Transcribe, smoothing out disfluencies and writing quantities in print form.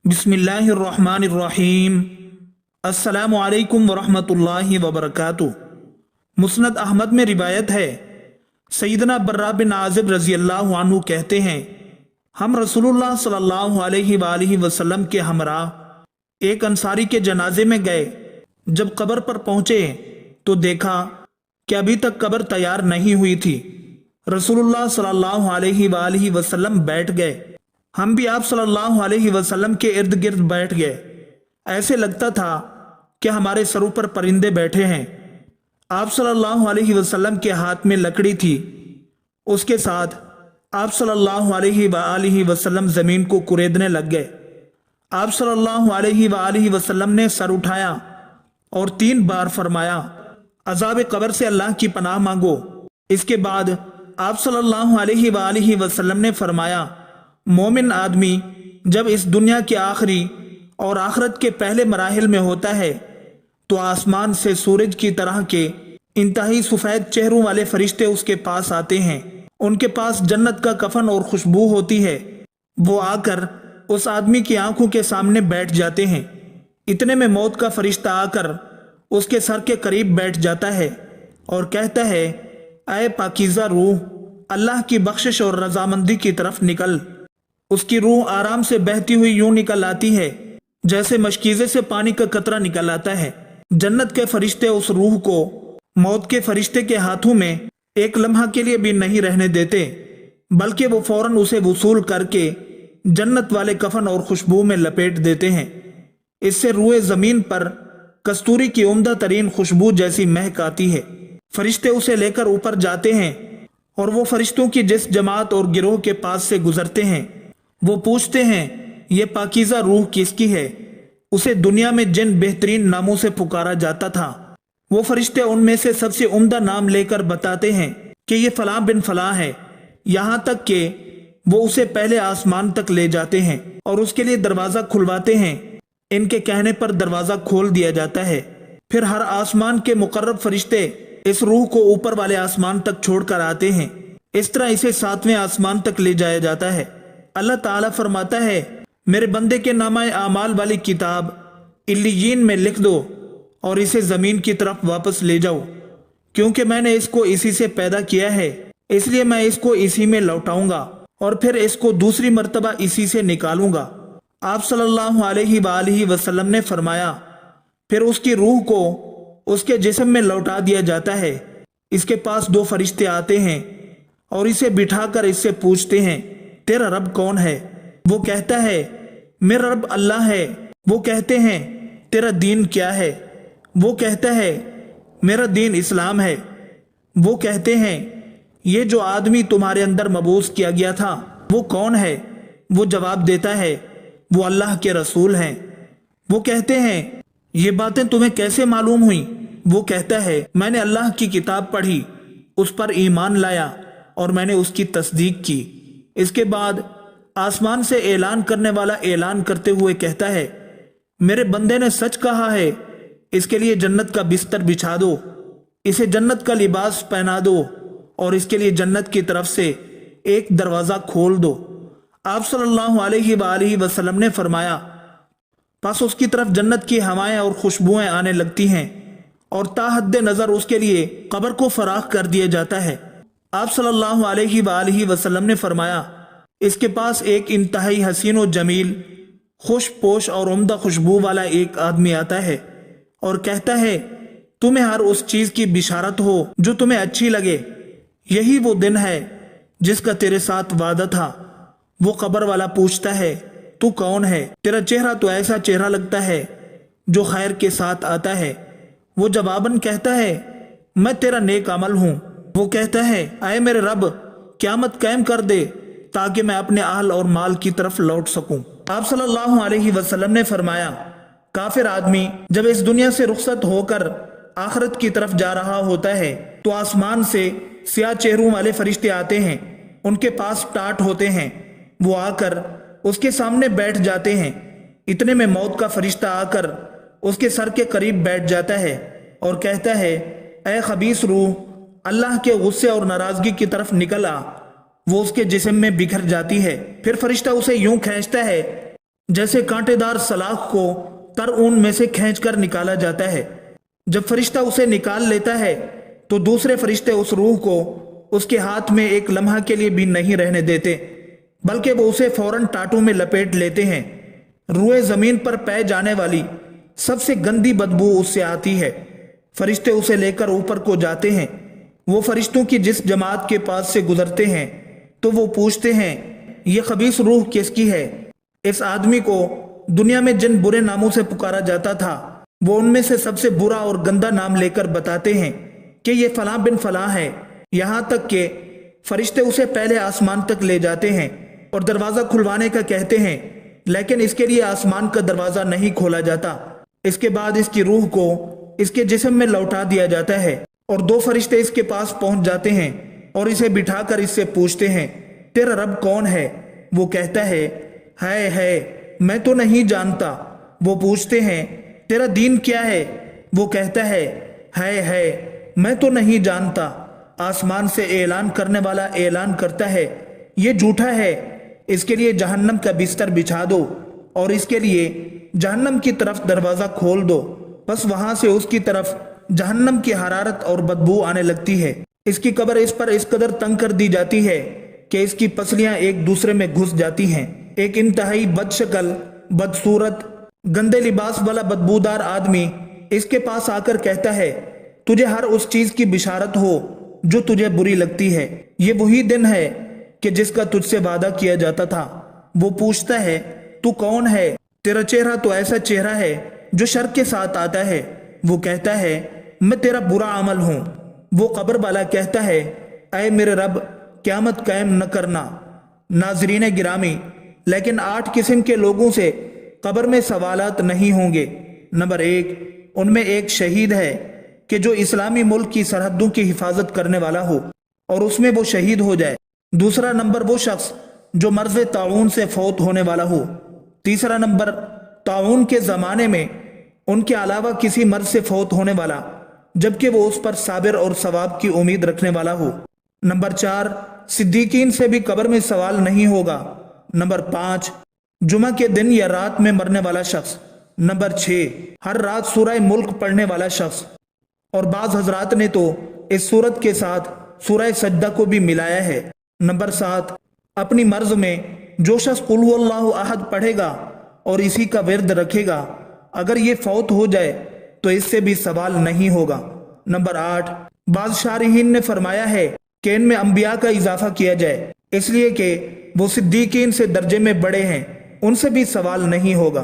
बिस्मिल्लाहिर्रहमानिर्रहीम। अस्सलामु अलैकुम वरहमतुल्लाहि वबरकातुहू। मुस्नद अहमद में रिवायत है, सैयदना बर्रा बिन आज़िब रज़ी अल्लाहु अन्हु कहते हैं, हम रसूलुल्लाह सल्लल्लाहु अलैहि वसल्लम के हमरा एक अंसारी के जनाजे में गए। जब कब्र पर पहुंचे तो देखा कि अभी तक कब्र तैयार नहीं हुई थी। रसूलुल्लाह सल्लल्लाहु अलैहि वसल्लम बैठ गए। हम भी आप सल्लल्लाहु अलैहि वसल्लम के इर्द गिर्द बैठ गए। ऐसे लगता था कि हमारे सरों पर परिंदे बैठे हैं। आप सल्लल्लाहु अलैहि वसल्लम के हाथ में लकड़ी थी। उसके साथ आप सल्लल्लाहु अलैहि वसल्लम जमीन को कुरेदने लग गए। आप सल्लल्लाहु अलैहि वसल्लम ने सर उठाया और 3 बार फरमाया, अज़ाब कब्र से अल्लाह की पनाह मांगो। इसके बाद आप सल्लल्लाहु अलैहि वसल्लम ने फरमाया, मोमिन आदमी जब इस दुनिया के आखिरी और आखिरत के पहले मराहिल में होता है तो आसमान से सूरज की तरह के इंतहाई सफेद चेहरों वाले फरिश्ते उसके पास आते हैं। उनके पास जन्नत का कफन और खुशबू होती है। वो आकर उस आदमी की आंखों के सामने बैठ जाते हैं। इतने में मौत का फरिश्ता आकर उसके सर के करीब बैठ जाता है और कहता है, ऐ पाकीज़ा रूह, अल्लाह की बख्शिश और रजामंदी की तरफ निकल। उसकी रूह आराम से बहती हुई यूं निकल आती है जैसे मशकीजे से पानी का कतरा निकल आता है। जन्नत के फरिश्ते उस रूह को मौत के फरिश्ते के हाथों में एक लम्हा के लिए भी नहीं रहने देते, बल्कि वो फौरन उसे वसूल करके जन्नत वाले कफन और खुशबू में लपेट देते हैं। इससे रूह जमीन पर कस्तूरी की उम्दा तरीन खुशबू जैसी महक आती है। फरिश्ते उसे लेकर ऊपर जाते हैं और वो फरिश्तों की जिस जमात और गिरोह के पास से गुजरते हैं वो पूछते हैं, ये पाकीज़ा रूह किसकी है? उसे दुनिया में जिन बेहतरीन नामों से पुकारा जाता था वो फरिश्ते उनमें से सबसे उम्दा नाम लेकर बताते हैं कि ये फलां बिन फलां है। यहाँ तक कि वो उसे पहले आसमान तक ले जाते हैं और उसके लिए दरवाज़ा खुलवाते हैं। इनके कहने पर दरवाज़ा खोल दिया जाता है। फिर हर आसमान के मुकर्रब फरिश्ते इस रूह को ऊपर वाले आसमान तक छोड़कर आते हैं। इस तरह इसे 7वें आसमान तक ले जाया जाता है। अल्लाह ताला फरमाता है, मेरे बंदे के नामाए आमाल वाली किताब इल्लियीन में लिख दो और इसे जमीन की तरफ वापस ले जाओ, क्योंकि मैंने इसको इसी से पैदा किया है, इसलिए मैं इसको इसी में लौटाऊंगा और फिर इसको दूसरी मर्तबा इसी से निकालूंगा। आप सल्लल्लाहु अलैहि वसल्लम ने फरमाया, फिर उसकी रूह को उसके जिस्म में लौटा दिया जाता है। इसके पास 2 फरिश्ते आते हैं और इसे बिठाकर इससे पूछते हैं, तेरा रब कौन है? वो कहता है, मेरा रब अल्लाह है। वो कहते हैं, तेरा दीन क्या है? वो कहता है, मेरा दीन इस्लाम है। वो कहते हैं, ये जो आदमी तुम्हारे अंदर मबूस किया गया था वो कौन है? वो जवाब देता है, वो अल्लाह के रसूल हैं। वो कहते हैं, ये बातें तुम्हें कैसे मालूम हुई? वो कहता है, मैंने अल्लाह की किताब पढ़ी, उस पर ईमान लाया और मैंने उसकी तस्दीक की। इसके बाद आसमान से ऐलान करने वाला ऐलान करते हुए कहता है, मेरे बंदे ने सच कहा है, इसके लिए जन्नत का बिस्तर बिछा दो, इसे जन्नत का लिबास पहना दो और इसके लिए जन्नत की तरफ से एक दरवाज़ा खोल दो। आप सल्लल्लाहु अलैहि वसल्लम ने फरमाया, पास उसकी तरफ जन्नत की हवाएं और खुशबुएं आने लगती हैं और ताहद्दे नज़र उसके लिए कब्र को फराख कर दिया जाता है। आप सल्लल्लाहु अलैहि वसल्लम ने फरमाया, इसके पास एक इंतहाई हसीन और जमील, खुश पोश और उम्दा खुशबू वाला एक आदमी आता है और कहता है, तुम्हें हर उस चीज की बिशारत हो जो तुम्हें अच्छी लगे। यही वो दिन है जिसका तेरे साथ वादा था। वो कब्र वाला पूछता है, तू कौन है? तेरा चेहरा तो ऐसा चेहरा लगता है जो खैर के साथ आता है। वो जवाबन कहता है, मैं तेरा नेक अमल हूँ। वो कहता है, आए मेरे रब, क़यामत कायम कर दे ताकि मैं अपने अहल और माल की तरफ लौट सकूं। आप सल्लल्लाहु अलैहि वसल्लम ने फरमाया, काफिर आदमी जब इस दुनिया से रुखसत होकर आखिरत की तरफ जा रहा होता है तो आसमान से सियाह चेहरों वाले फरिश्ते आते हैं। उनके पास टाट होते हैं। वो आकर उसके सामने बैठ जाते हैं। इतने में मौत का फरिश्ता आकर उसके सर के करीब बैठ जाता है और कहता है, ऐ खबीस रूह, अल्लाह के गुस्से और नाराजगी की तरफ निकल आ। वो उसके जिस्म में बिखर जाती है। फिर फरिश्ता उसे यूं खींचता है जैसे कांटेदार सलाख को तर ऊन में से खींचकर निकाला जाता है। जब फरिश्ता उसे निकाल लेता है तो दूसरे फरिश्ते उस रूह को उसके हाथ में एक लम्हा के लिए भी नहीं रहने देते, बल्कि वो उसे फौरन टाटू में लपेट लेते हैं। रूह जमीन पर पाए जाने वाली सबसे गंदी बदबू उससे आती है। फरिश्ते उसे लेकर ऊपर को जाते हैं। वो फरिश्तों की जिस जमात के पास से गुजरते हैं तो वो पूछते हैं, ये खबीस रूह किसकी है? इस आदमी को दुनिया में जिन बुरे नामों से पुकारा जाता था वो उनमें से सबसे बुरा और गंदा नाम लेकर बताते हैं कि ये फलां बिन फलां है। यहाँ तक कि फरिश्ते उसे पहले आसमान तक ले जाते हैं और दरवाज़ा खुलवाने का कहते हैं, लेकिन इसके लिए आसमान का दरवाज़ा नहीं खोला जाता। इसके बाद इसकी रूह को इसके जिस्म में लौटा दिया जाता है और दो फरिश्ते इसके पास पहुंच जाते हैं और इसे बिठाकर इससे पूछते हैं, तेरा रब कौन है? वो कहता है मैं तो नहीं जानता। वो पूछते हैं, तेरा दीन क्या है? वो कहता है मैं तो नहीं जानता। आसमान से ऐलान करने वाला ऐलान करता है, ये झूठा है, इसके लिए जहन्नम का बिस्तर बिछा दो और इसके लिए जहन्नम की तरफ दरवाज़ा खोल दो। बस वहां से उसकी तरफ जहन्नम की हरारत और बदबू आने लगती है। इसकी कब्र इस पर इस कदर तंग कर दी जाती है कि इसकी पसलियां एक दूसरे में घुस जाती हैं। एक इंतहाई बदशक्ल, बदसूरत, गंदे लिबास वाला बदबूदार आदमी इसके पास आकर कहता है, तुझे हर उस चीज की बिशारत हो जो तुझे बुरी लगती है। ये वही दिन है कि जिसका तुझसे वादा किया जाता था। वो पूछता है, तू कौन है? तेरा चेहरा तो ऐसा चेहरा है जो शर के साथ आता है। वो कहता है, मैं तेरा बुरा अमल हूं। वो कब्र वाला कहता है, ऐ मेरे रब, क़यामत कायम न करना। नाजरीन गिरामी, लेकिन 8 किस्म के लोगों से कब्र में सवालात नहीं होंगे। नंबर 1, उनमें एक शहीद है कि जो इस्लामी मुल्क की सरहदों की हिफाजत करने वाला हो और उसमें वो शहीद हो जाए। दूसरा नंबर, वो शख्स जो मर्ज ताउन से फौत होने वाला हो। तीसरा नंबर, ताउन के ज़माने में उनके अलावा किसी मर्ज से फौत होने वाला, जबकि वो उस पर साबिर और सवाब की उम्मीद रखने वाला हो। नंबर 4, सिद्दीकीन से भी कब्र में सवाल नहीं होगा। नंबर 5, जुमा के दिन या रात में मरने वाला शख्स। नंबर 6, हर रात सूरह मुल्क पढ़ने वाला शख्स। और बाज हजरात ने तो इस सूरत के साथ सूरह सजदा को भी मिलाया है। नंबर 7, अपनी मर्ज में जो शख्स कुल हुवल्लाहु अहद पढ़ेगा और इसी का विर्द रखेगा, अगर ये फौत हो जाए तो इससे भी सवाल नहीं होगा। नंबर 8, बाज शारिहीन ने फरमाया है कि इनमें अंबिया का इजाफा किया जाए, इसलिए कि वो सिद्दीकीन से दर्जे में बड़े हैं, उनसे भी सवाल नहीं होगा।